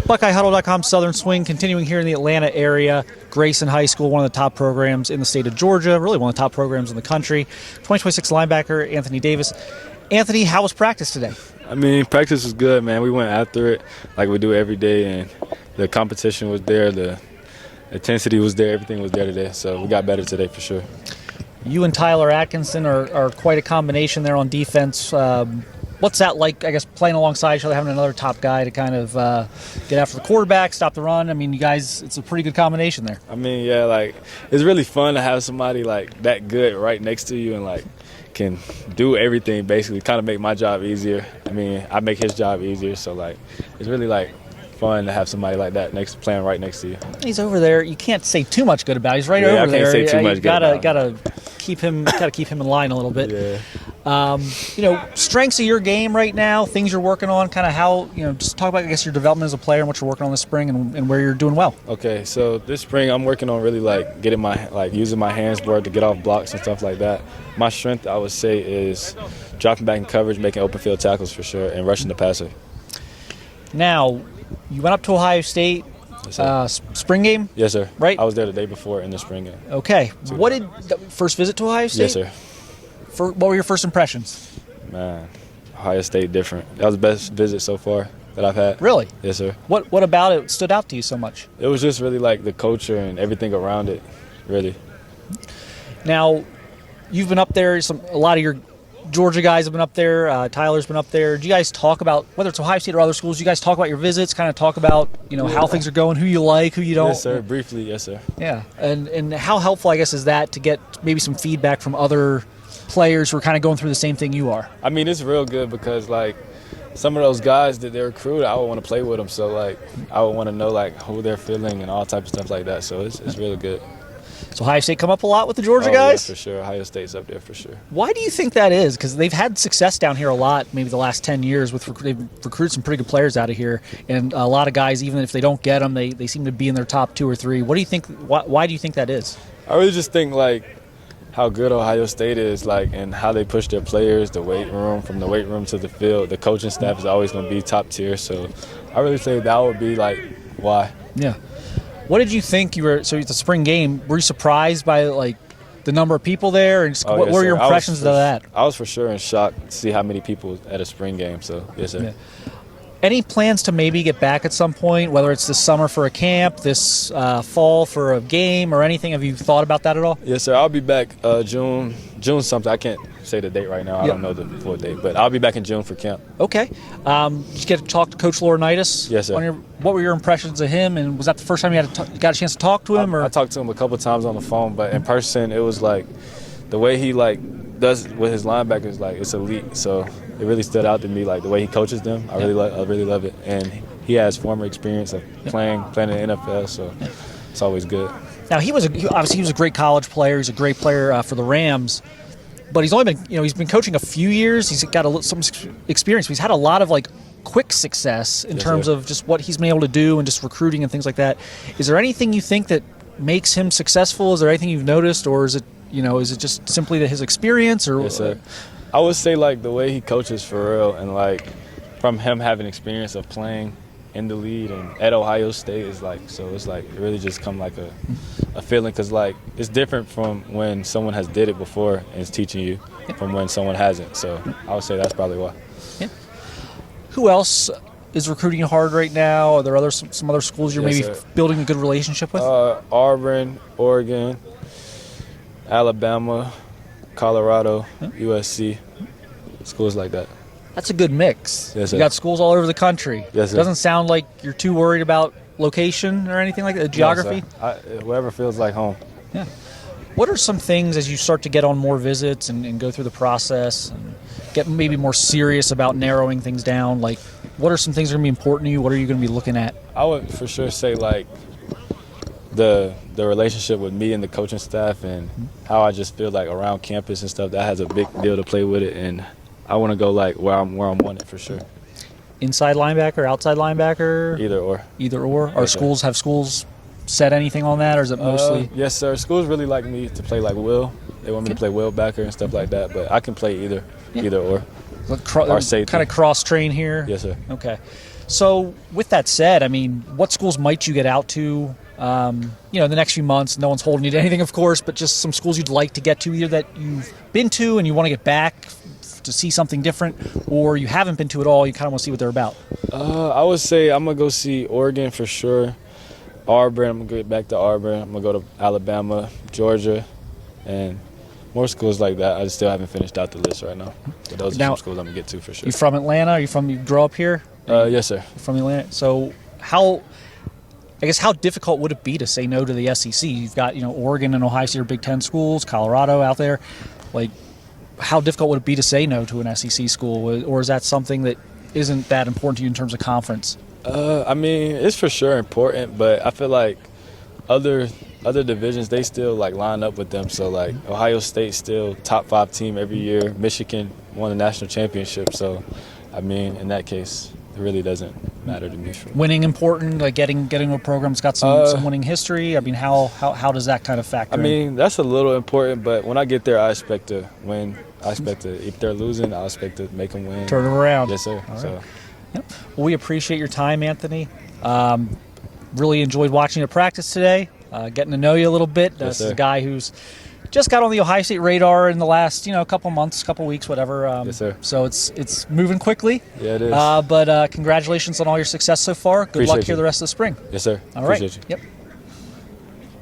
BuckeyeHuddle.com Southern Swing continuing here in the Atlanta area. Grayson High School, one of the top programs in the state of Georgia, really one of the top programs in the country. 2026 linebacker Anthony Davis. Anthony, how was practice today? I mean, practice was good, man. We went after it like we do every day, and the competition was there, the intensity was there, everything was there today. So we got better today for sure. You and Tyler Atkinson are quite a combination there on defense. What's that like, I guess, playing alongside each other, having another top guy to kind of get after the quarterback, stop the run? I mean, you guys, it's a pretty good combination there. I mean, yeah, like, it's really fun to have somebody, like, that good right next to you and, like, can do everything, basically, kind of make my job easier. I mean, I make his job easier, so, like, it's really, like, fun to have somebody like that playing right next to you. He's over there. You can't say too much good about him. He's right over there. I can't say too much good about him. Gotta keep him in line a little bit. Yeah. Strengths of your game right now, things you're working on, kind of how, just talk about, I guess, your development as a player and what you're working on this spring and where you're doing well. Okay, so this spring I'm working on really, like, using my hands more to get off blocks and stuff like that. My strength, I would say, is dropping back in coverage, making open field tackles for sure, and rushing the passer. Now, you went up to Ohio State. Yes, spring game? Yes, sir. Right? I was there the day before in the spring game. Okay. What did first visit to Ohio State? Yes, sir. What were your first impressions? Man, Ohio State different. That was the best visit so far that I've had. Really? Yes, sir. What about it stood out to you so much? It was just really like the culture and everything around it, really. Now, you've been up there. A lot of your Georgia guys have been up there. Tyler's been up there. Do you guys talk about, whether it's Ohio State or other schools, do you guys talk about your visits, kind of talk about, how things are going, who you like, who you don't? Yes, sir. Briefly, yes, sir. Yeah. And how helpful, I guess, is that to get maybe some feedback from other players who are kind of going through the same thing you are? I mean, it's real good because, like, some of those guys that they recruit, I would want to play with them. So, like, I would want to know, like, who they're feeling and all types of stuff like that. So it's really good. So Ohio State come up a lot with the Georgia guys? Yeah, for sure. Ohio State's up there for sure. Why do you think that is? Because they've had success down here a lot, maybe the last 10 years. They've recruited some pretty good players out of here. And a lot of guys, even if they don't get them, they seem to be in their top 2 or 3. What do you think? Why do you think that is? I really just think, like, how good Ohio State is, like, and how they push their players, the weight room, from the weight room to the field. The coaching staff is always going to be top tier. So I really say that would be, like, why. Yeah. What did you think? So it's a spring game. Were you surprised by, like, the number of people there? And what were your impressions of that? I was for sure in shock to see how many people at a spring game. So, yes, sir. Yeah. Any plans to maybe get back at some point, whether it's this summer for a camp, this fall for a game or anything? Have you thought about that at all? Yes, sir. I'll be back June something. I can't say the date right now. I don't know the full date, but I'll be back in June for camp. Okay. Did you get to talk to Coach Laurinaitis? Yes, sir. What were your impressions of him, and was that the first time you got a chance to talk to him? I talked to him a couple times on the phone, but in person, it was like the way he, like, does with his linebackers, like, it's elite. So it really stood out to me, like, the way he coaches them. I really love it. And he has former experience of playing in the NFL, so it's always good. Now, he was a great college player. He's a great player for the Rams. But he's only been, he's been coaching a few years. He's got some experience. He's had a lot of, like, quick success in terms of just what he's been able to do and just recruiting and things like that. Is there anything you think that makes him successful? Is there anything you've noticed, or is it just simply that his experience? Or yes, sir. I would say, like, the way he coaches for real, and, like, from him having experience of playing in the league and at Ohio State is, like, so it's like it really just come like a feeling, because, like, it's different from when someone has did it before and is teaching you from when someone hasn't. So I would say that's probably why. Yeah. Who else is recruiting you hard right now? Are there some other schools you're maybe building a good relationship with? Auburn, Oregon, Alabama, Colorado, USC, schools like that. That's a good mix. Yes, sir. You got schools all over the country. Yes, sir. It doesn't sound like you're too worried about location or anything like that, geography? No, whoever feels like home. Yeah. What are some things as you start to get on more visits and go through the process and get maybe more serious about narrowing things down? Like, what are some things that are going to be important to you? What are you going to be looking at? I would for sure say, like, the relationship with me and the coaching staff and how I just feel, like, around campus and stuff, that has a big deal to play with it, and I want to go, like, where I'm wanted for sure. Inside linebacker, outside linebacker? Either or. Either or? Have schools said anything on that, or is it mostly? Yes, sir. Schools really like me to play, like, will. They want me to play will backer and stuff like that, but I can play either or. Or safety. Kind of cross train here? Yes, sir. Okay. So with that said, I mean, what schools might you get out to, in the next few months? No one's holding you to anything, of course, but just some schools you'd like to get to, either that you've been to and you want to get back to see something different, or you haven't been to at all, you kind of want to see what they're about. I would say I'm going to go see Oregon for sure. Auburn, I'm going to get back to Auburn. I'm going to go to Alabama, Georgia, and more schools like that. I still haven't finished out the list right now. But those are some schools I'm going to get to for sure. You from Atlanta? You grow up here? Yes, sir. You're from Atlanta. So how difficult would it be to say no to the SEC? You've got, Oregon and Ohio State are Big Ten schools, Colorado out there. Like, how difficult would it be to say no to an SEC school? Or is that something that isn't that important to you in terms of conference? I mean, it's for sure important, but I feel like other divisions, they still line up with them. So Ohio State still top 5 team every year. Michigan won the national championship. So I mean, in that case, it really doesn't matter to me. Winning important, getting a program that's got some winning history. I mean, how does that kind of factor in? I mean, that's a little important, but when I get there, I expect to win. If they're losing, I expect to make them win. Turn them around. Yes, sir. All right. Yep. Well, we appreciate your time, Anthony. Really enjoyed watching you practice today, getting to know you a little bit. Yes, this is a guy who's just got on the Ohio State radar in the last, couple months, couple weeks, whatever. Yes, sir. So it's moving quickly. Yeah, it is. But congratulations on all your success so far. Good luck here the rest of the spring. Yes, sir. All right. Appreciate you. Yep.